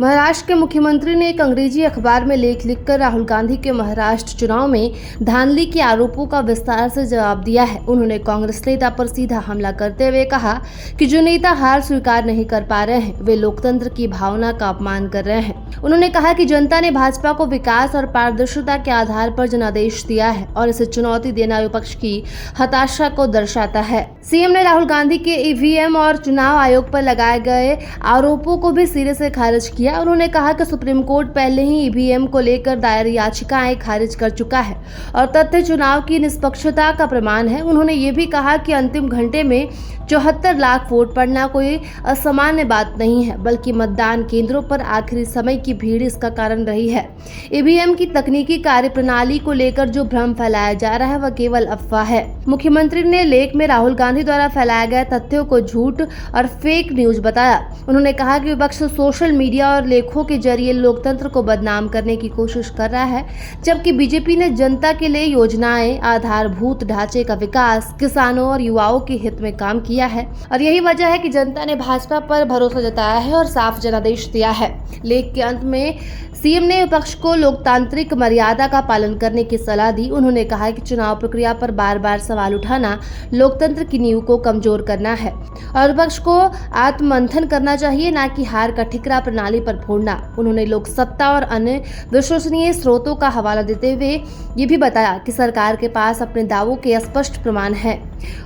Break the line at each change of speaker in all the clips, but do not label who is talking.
महाराष्ट्र के मुख्यमंत्री ने एक अंग्रेजी अखबार में लेख लिखकर राहुल गांधी के महाराष्ट्र चुनाव में धांधली के आरोपों का विस्तार से जवाब दिया है। उन्होंने कांग्रेस नेता पर सीधा हमला करते हुए कहा कि जो नेता हार स्वीकार नहीं कर पा रहे हैं वे लोकतंत्र की भावना का अपमान कर रहे हैं। उन्होंने कहा कि जनता ने भाजपा को विकास और पारदर्शिता के आधार पर जनादेश दिया है और इसे चुनौती देना विपक्ष की हताशा को दर्शाता है। सीएम ने राहुल गांधी के ईवीएम और चुनाव आयोग पर लगाए गए आरोपों को भी सिरे से खारिज किया। उन्होंने कहा कि सुप्रीम कोर्ट पहले ही ईवीएम को लेकर दायर याचिकाएं खारिज कर चुका है और तथ्य चुनाव की निष्पक्षता का प्रमाण है। उन्होंने ये भी कहा कि अंतिम घंटे में 74 लाख वोट पड़ना कोई असामान्य बात नहीं है, बल्कि मतदान केंद्रों पर आखिरी समय की भीड़ इसका कारण रही है। ईवीएम की तकनीकी कार्यप्रणाली को लेकर जो भ्रम फैलाया जा रहा है वह केवल अफवाह है। मुख्यमंत्री ने लेख में राहुल गांधी द्वारा फैलाए गए तथ्यों को झूठ और फेक न्यूज बताया। उन्होंने कहा कि विपक्ष सोशल मीडिया और लेखों के जरिए लोकतंत्र को बदनाम करने की कोशिश कर रहा है, जबकि बीजेपी ने जनता के लिए योजनाएं, आधारभूत ढांचे का विकास, किसानों और युवाओं के हित में काम किया है और यही वजह है कि जनता ने भाजपा पर भरोसा जताया है और साफ जनादेश दिया है। लेख के अंत में सीएम ने विपक्ष को लोकतांत्रिक मर्यादा का पालन करने की सलाह दी। उन्होंने कहा कि चुनाव प्रक्रिया पर बार बार सवाल उठाना लोकतंत्र की नींव को कमजोर करना है और विपक्ष को आत्ममंथन करना चाहिए, न कि हार का ठिकरा प्रणाली पर फोड़ना। उन्होंने लोक सत्ता और अन्य विश्वसनीय स्रोतों का हवाला देते हुए ये भी बताया कि सरकार के पास अपने दावों के स्पष्ट प्रमाण हैं।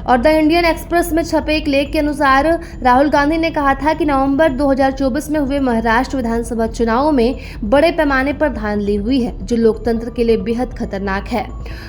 और द इंडियन एक्सप्रेस में छपे एक लेख के अनुसार राहुल गांधी ने कहा था कि नवंबर 2024 में हुए महाराष्ट्र विधानसभा चुनावों में बड़े पैमाने पर धांधली हुई है, जो लोकतंत्र के लिए बेहद खतरनाक है।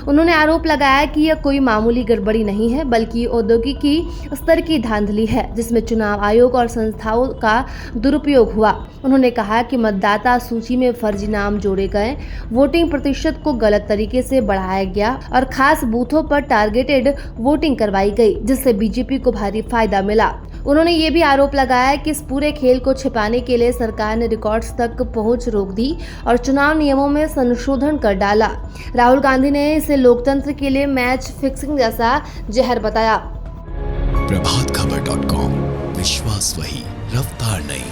उन्होंने आरोप लगाया कि यह कोई मामूली गड़बड़ी नहीं है, बल्कि औद्योगिकी स्तर की धांधली है, जिसमें चुनाव आयोग और संस्थाओं का दुरुपयोग हुआ। उन्होंने कहा कि मतदाता सूची में फर्जी नाम जोड़े गए, वोटिंग प्रतिशत को गलत तरीके से बढ़ाया गया और खास बूथों पर टारगेटेड वोटिंग करवाई गई, जिससे बीजेपी को भारी फायदा मिला। उन्होंने ये भी आरोप लगाया कि इस पूरे खेल को छिपाने के लिए सरकार ने रिकॉर्ड्स तक पहुंच रोक दी और चुनाव नियमों में संशोधन कर डाला। राहुल गांधी ने इसे लोकतंत्र के लिए मैच फिक्सिंग जैसा जहर बताया।
प्रभातखबर.com, विश्वास वही, रफ्तार नहीं।